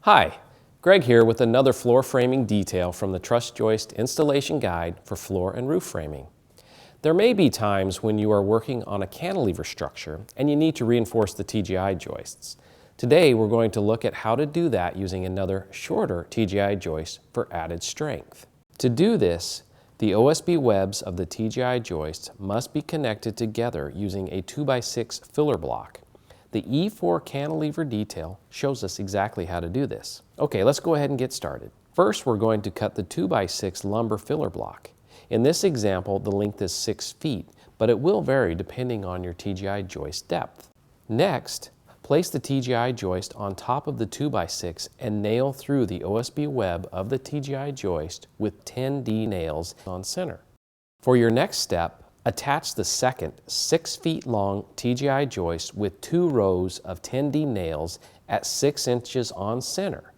Hi, Greg here with another floor framing detail from the Truss Joist Installation Guide for Floor and Roof Framing. There may be times when you are working on a cantilever structure and you need to reinforce the TGI joists. Today we're going to look at how to do that using another shorter TGI joist for added strength. To do this, the OSB webs of the TGI joists must be connected together using a 2x6 filler block. The E4 cantilever detail shows us exactly how to do this. Okay, let's go ahead and get started. First, we're going to cut the 2x6 lumber filler block. In this example, the length is 6 feet, but it will vary depending on your TGI joist depth. Next, place the TGI joist on top of the 2x6 and nail through the OSB web of the TGI joist with 10D nails on center. For your next step, attach the second 6 feet long TGI joist with 2 rows of 10D nails at 6 inches on center.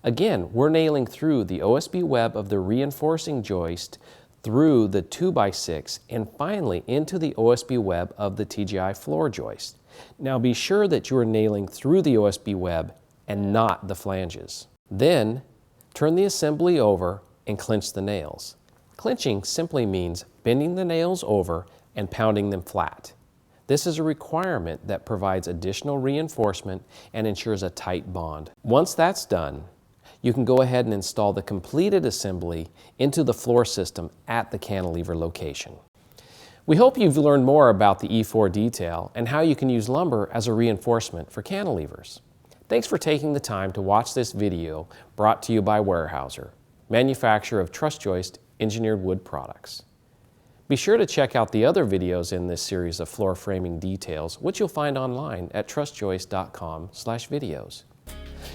Again, we're nailing through the OSB web of the reinforcing joist through the 2x6 and finally into the OSB web of the TGI floor joist. Now be sure that you are nailing through the OSB web and not the flanges. Then turn the assembly over and clinch the nails. Clinching simply means bending the nails over and pounding them flat. This is a requirement that provides additional reinforcement and ensures a tight bond. Once that's done, you can go ahead and install the completed assembly into the floor system at the cantilever location. We hope you've learned more about the E4 detail and how you can use lumber as a reinforcement for cantilevers. Thanks for taking the time to watch this video brought to you by Weyerhaeuser, manufacturer of truss joist engineered wood products. Be sure to check out the other videos in this series of floor framing details, which you'll find online at trussjoist.com/videos.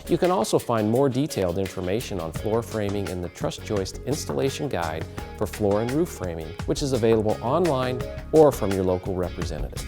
You can also find more detailed information on floor framing in the Truss Joist Installation Guide for Floor and Roof Framing, which is available online or from your local representative.